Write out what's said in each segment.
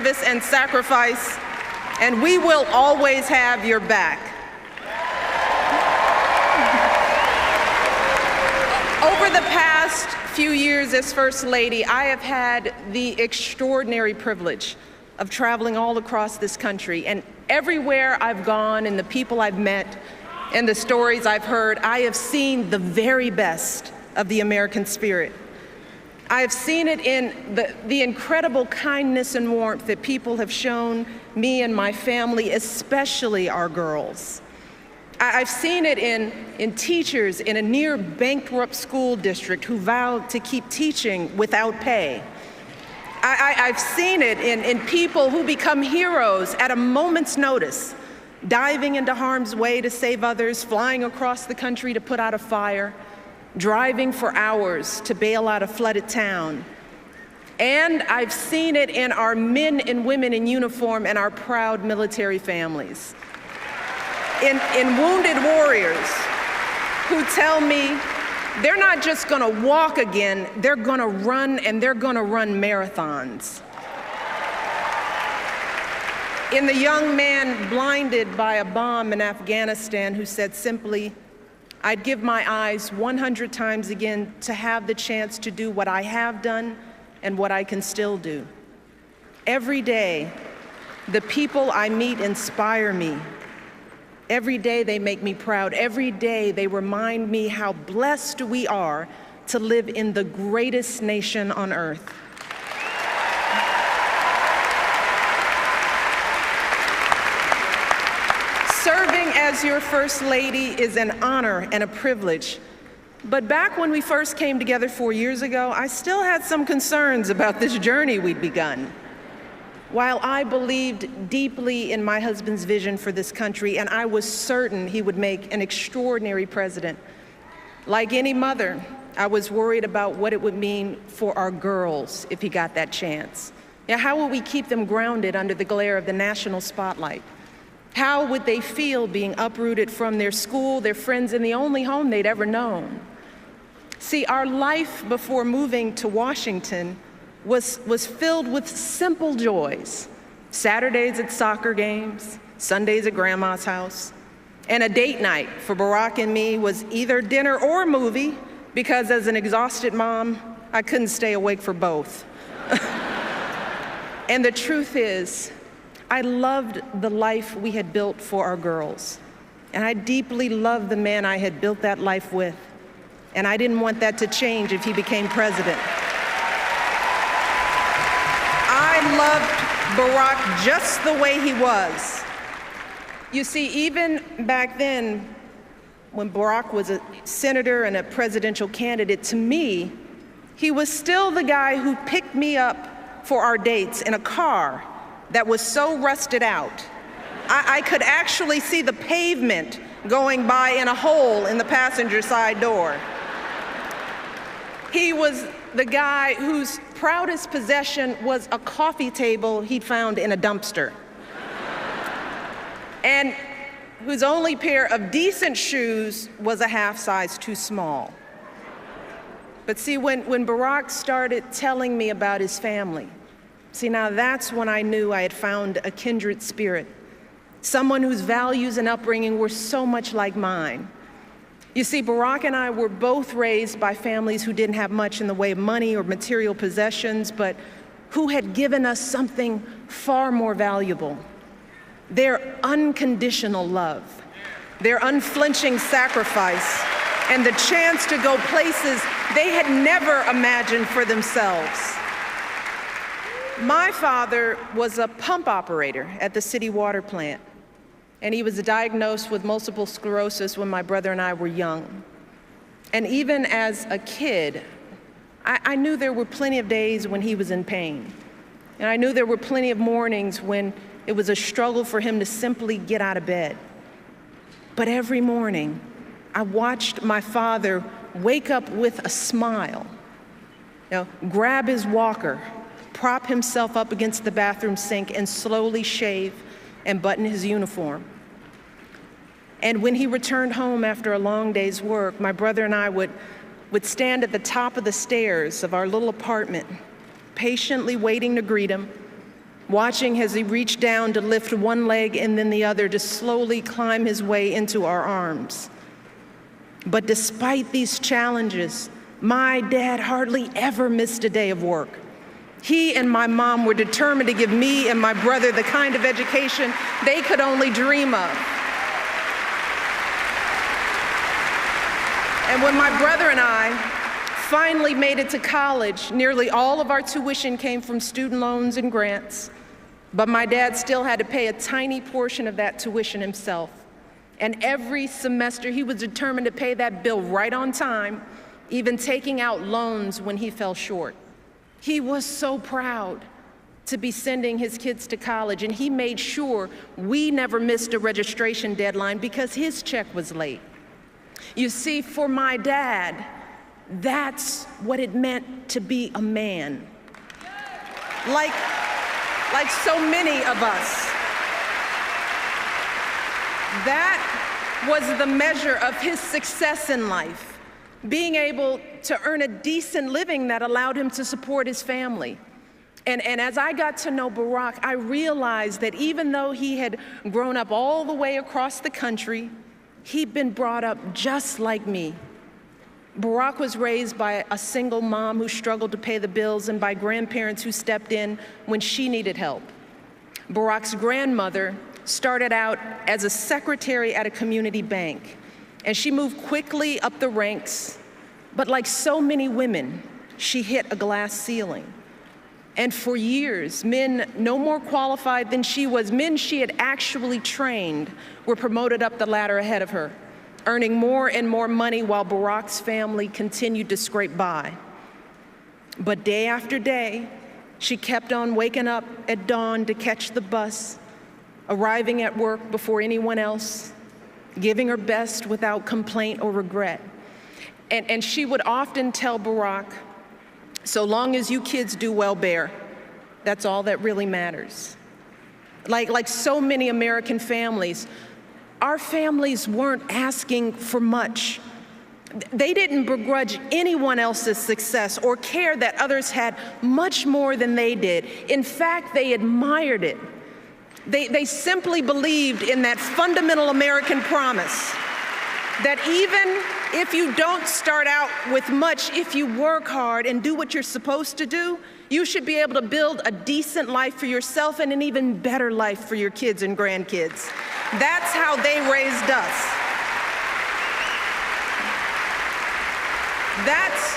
service and sacrifice, and we will always have your back. Over the past few years as First Lady, I have had the extraordinary privilege of traveling all across this country, and everywhere I've gone and the people I've met and the stories I've heard, I have seen the very best of the American spirit. I have seen it in the incredible kindness and warmth that people have shown me and my family, especially our girls. I've seen it in teachers in a near bankrupt school district who vowed to keep teaching without pay. I've seen it in people who become heroes at a moment's notice, diving into harm's way to save others, flying across the country to put out a fire, driving for hours to bail out a flooded town. And I've seen it in our men and women in uniform and our proud military families. In wounded warriors who tell me they're not just gonna walk again, they're gonna run, and they're gonna run marathons. In the young man blinded by a bomb in Afghanistan who said simply, "I'd give my eyes 100 times again to have the chance to do what I have done and what I can still do." Every day, the people I meet inspire me. Every day they make me proud. Every day they remind me how blessed we are to live in the greatest nation on earth. Serving as your First Lady is an honor and a privilege. But back when we first came together 4 years ago, I still had some concerns about this journey we'd begun. While I believed deeply in my husband's vision for this country, and I was certain he would make an extraordinary president, like any mother, I was worried about what it would mean for our girls if he got that chance. Now, how would we keep them grounded under the glare of the national spotlight? How would they feel being uprooted from their school, their friends, and the only home they'd ever known? See, our life before moving to Washington was filled with simple joys. Saturdays at soccer games, Sundays at grandma's house, and a date night for Barack and me was either dinner or movie, because as an exhausted mom, I couldn't stay awake for both. And the truth is, I loved the life we had built for our girls, and I deeply loved the man I had built that life with, and I didn't want that to change if he became president. I loved Barack just the way he was. You see, even back then, when Barack was a senator and a presidential candidate, to me, he was still the guy who picked me up for our dates in a car that was so rusted out, I could actually see the pavement going by in a hole in the passenger side door. He was the guy whose proudest possession was a coffee table he'd found in a dumpster, and whose only pair of decent shoes was a half size too small. But see, when Barack started telling me about his family, see, now that's when I knew I had found a kindred spirit, someone whose values and upbringing were so much like mine. You see, Barack and I were both raised by families who didn't have much in the way of money or material possessions, but who had given us something far more valuable: their unconditional love, their unflinching sacrifice, and the chance to go places they had never imagined for themselves. My father was a pump operator at the city water plant, and he was diagnosed with multiple sclerosis when my brother and I were young. And even as a kid, I knew there were plenty of days when he was in pain. And I knew there were plenty of mornings when it was a struggle for him to simply get out of bed. But every morning, I watched my father wake up with a smile, grab his walker, prop himself up against the bathroom sink, and slowly shave and button his uniform. And when he returned home after a long day's work, my brother and I would stand at the top of the stairs of our little apartment, patiently waiting to greet him, watching as he reached down to lift one leg and then the other to slowly climb his way into our arms. But despite these challenges, my dad hardly ever missed a day of work. He and my mom were determined to give me and my brother the kind of education they could only dream of. And when my brother and I finally made it to college, nearly all of our tuition came from student loans and grants, but my dad still had to pay a tiny portion of that tuition himself. And every semester, he was determined to pay that bill right on time, even taking out loans when he fell short. He was so proud to be sending his kids to college, and he made sure we never missed a registration deadline because his check was late. You see, for my dad, that's what it meant to be a man. Like so many of us. That was the measure of his success in life, being able to earn a decent living that allowed him to support his family. And as I got to know Barack, I realized that even though he had grown up all the way across the country, he'd been brought up just like me. Barack was raised by a single mom who struggled to pay the bills and by grandparents who stepped in when she needed help. Barack's grandmother started out as a secretary at a community bank, and she moved quickly up the ranks, but like so many women, she hit a glass ceiling. And for years, men no more qualified than she was, men she had actually trained, were promoted up the ladder ahead of her, earning more and more money while Barack's family continued to scrape by. But day after day, she kept on waking up at dawn to catch the bus, arriving at work before anyone else, giving her best without complaint or regret. And she would often tell Barack, so long as you kids do well, Bear, that's all that really matters. Like so many American families, our families weren't asking for much. They didn't begrudge anyone else's success or care that others had much more than they did. In fact, they admired it. They simply believed in that fundamental American promise that even if you don't start out with much, if you work hard and do what you're supposed to do, you should be able to build a decent life for yourself and an even better life for your kids and grandkids. That's how they raised us. That's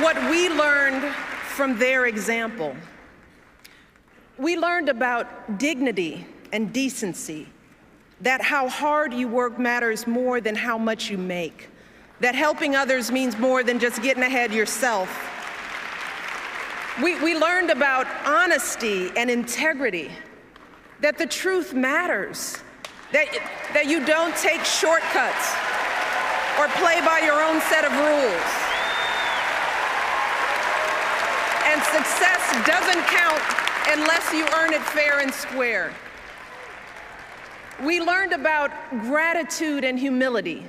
what we learned from their example. We learned about dignity and decency, that how hard you work matters more than how much you make, that helping others means more than just getting ahead yourself. We learned about honesty and integrity, that the truth matters, that you don't take shortcuts or play by your own set of rules. And success doesn't count unless you earn it fair and square. We learned about gratitude and humility,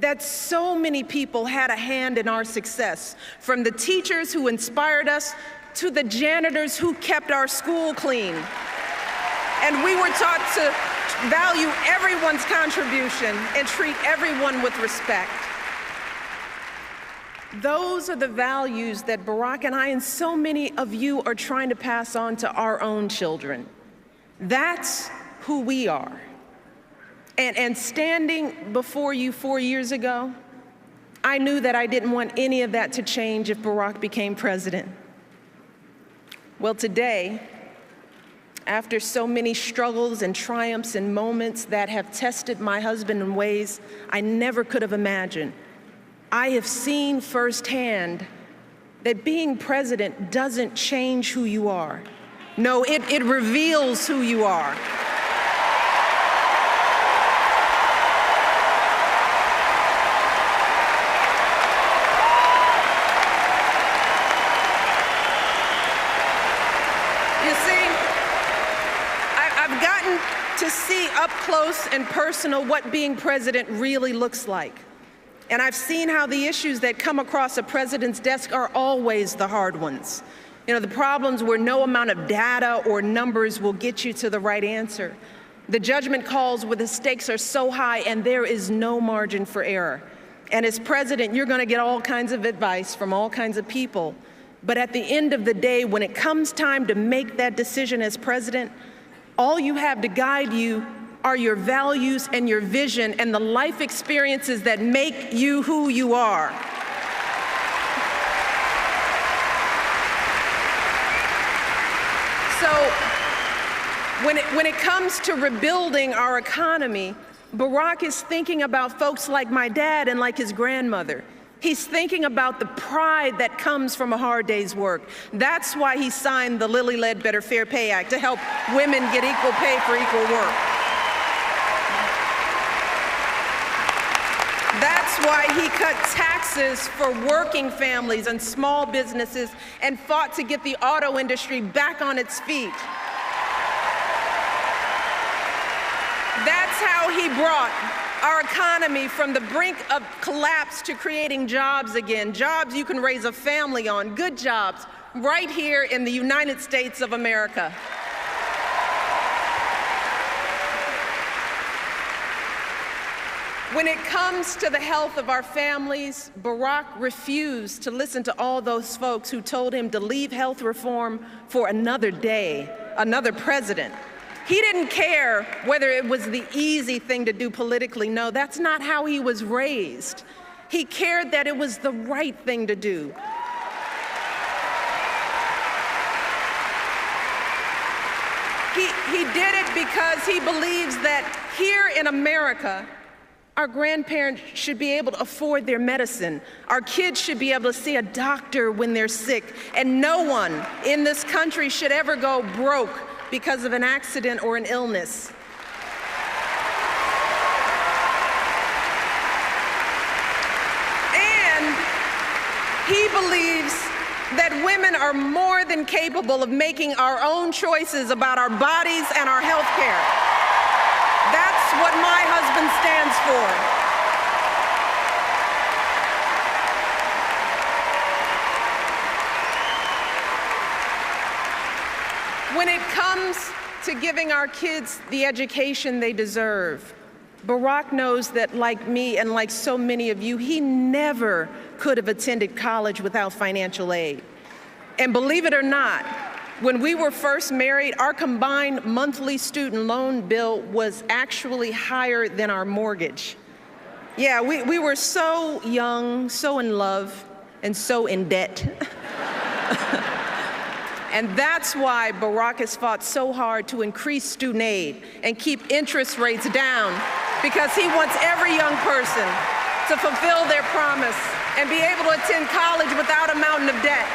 that so many people had a hand in our success, from the teachers who inspired us to the janitors who kept our school clean. And we were taught to value everyone's contribution and treat everyone with respect. Those are the values that Barack and I and so many of you are trying to pass on to our own children. That's who we are. And standing before you 4 years ago, I knew that I didn't want any of that to change if Barack became president. Well, today, after so many struggles and triumphs and moments that have tested my husband in ways I never could have imagined, I have seen firsthand that being president doesn't change who you are. No, it reveals who you are. To see up close and personal what being president really looks like. And I've seen how the issues that come across a president's desk are always the hard ones. You know, the problems where no amount of data or numbers will get you to the right answer. The judgment calls where the stakes are so high and there is no margin for error. And as president, you're going to get all kinds of advice from all kinds of people. But at the end of the day, when it comes time to make that decision as president, all you have to guide you are your values and your vision and the life experiences that make you who you are. So when it comes to rebuilding our economy, Barack is thinking about folks like my dad and like his grandmother. He's thinking about the pride that comes from a hard day's work. That's why he signed the Lilly Ledbetter Fair Pay Act, to help women get equal pay for equal work. That's why he cut taxes for working families and small businesses and fought to get the auto industry back on its feet. That's how he brought our economy from the brink of collapse to creating jobs again, jobs you can raise a family on, good jobs, right here in the United States of America. When it comes to the health of our families, Barack refused to listen to all those folks who told him to leave health reform for another day, another president. He didn't care whether it was the easy thing to do politically. No, that's not how he was raised. He cared that it was the right thing to do. He did it because he believes that here in America, our grandparents should be able to afford their medicine. Our kids should be able to see a doctor when they're sick. And no one in this country should ever go broke because of an accident or an illness. And he believes that women are more than capable of making our own choices about our bodies and our health care. That's what my husband stands for. When it comes to giving our kids the education they deserve, Barack knows that, like me and like so many of you, he never could have attended college without financial aid. And believe it or not, when we were first married, our combined monthly student loan bill was actually higher than our mortgage. Yeah, we were so young, so in love, and so in debt. And that's why Barack has fought so hard to increase student aid and keep interest rates down, because he wants every young person to fulfill their promise and be able to attend college without a mountain of debt.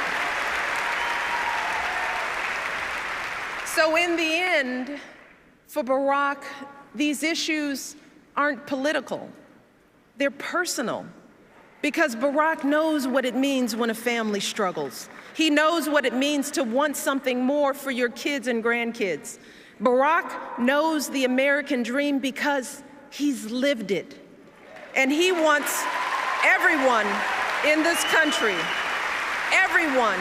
So in the end, for Barack, these issues aren't political. They're personal, because Barack knows what it means when a family struggles. He knows what it means to want something more for your kids and grandkids. Barack knows the American dream because he's lived it. And he wants everyone in this country, everyone,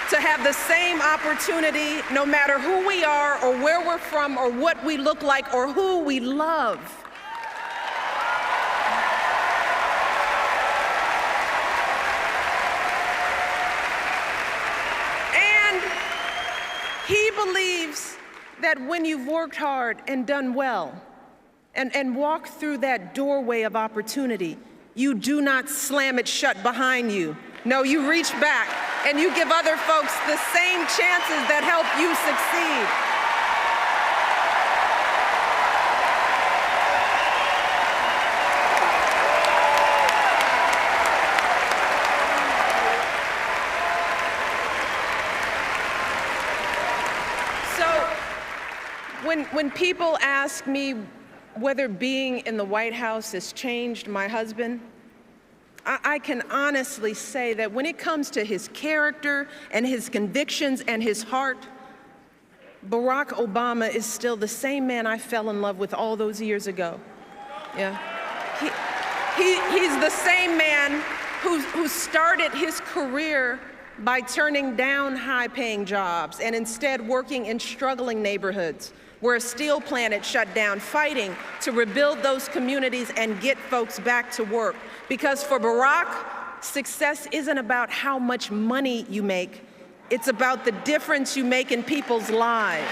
to have the same opportunity, no matter who we are or where we're from or what we look like or who we love. He believes that when you've worked hard and done well and walked through that doorway of opportunity, you do not slam it shut behind you. No, you reach back and you give other folks the same chances that help you succeed. When people ask me whether being in the White House has changed my husband, I can honestly say that when it comes to his character and his convictions and his heart, Barack Obama is still the same man I fell in love with all those years ago. Yeah. He's the same man who started his career by turning down high-paying jobs and instead working in struggling neighborhoods where a steel plant had shut down, fighting to rebuild those communities and get folks back to work. Because for Barack, success isn't about how much money you make, it's about the difference you make in people's lives.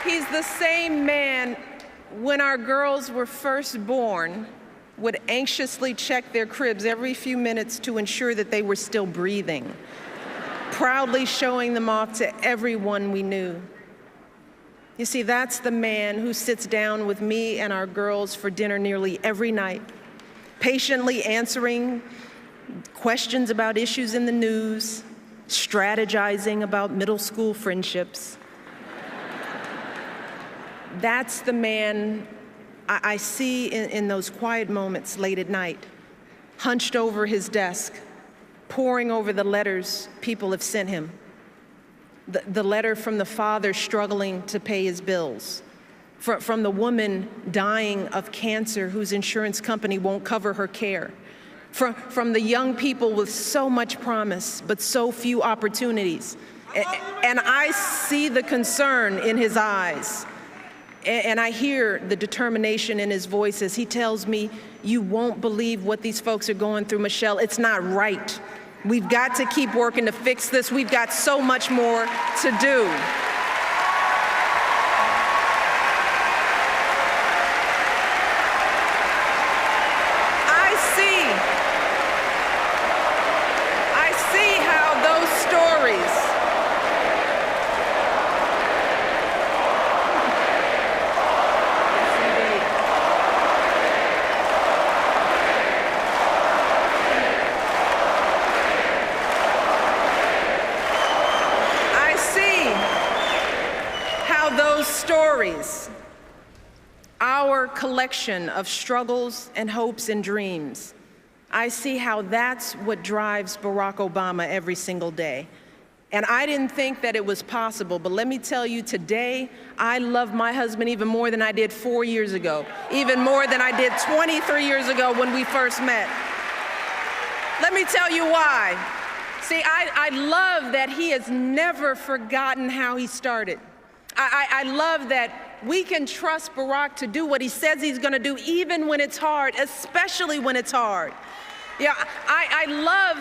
He's the same man when our girls were first born would anxiously check their cribs every few minutes to ensure that they were still breathing, proudly showing them off to everyone we knew. You see, that's the man who sits down with me and our girls for dinner nearly every night, patiently answering questions about issues in the news, strategizing about middle school friendships. That's the man I see in those quiet moments late at night, hunched over his desk, poring over the letters people have sent him. The letter from the father struggling to pay his bills, from the woman dying of cancer whose insurance company won't cover her care, from the young people with so much promise but so few opportunities. And I see the concern in his eyes. And I hear the determination in his voice as he tells me, "You won't believe what these folks are going through, Michelle. It's not right. We've got to keep working to fix this. We've got so much more to do." I see how those stories our collection of struggles and hopes and dreams. I see how that's what drives Barack Obama every single day. And I didn't think that it was possible, but let me tell you, today, I love my husband even more than I did 4 years ago, even more than I did 23 years ago when we first met. Let me tell you why. See, I love that he has never forgotten how he started. I love that we can trust Barack to do what he says he's going to do, even when it's hard, especially when it's hard. Yeah, I love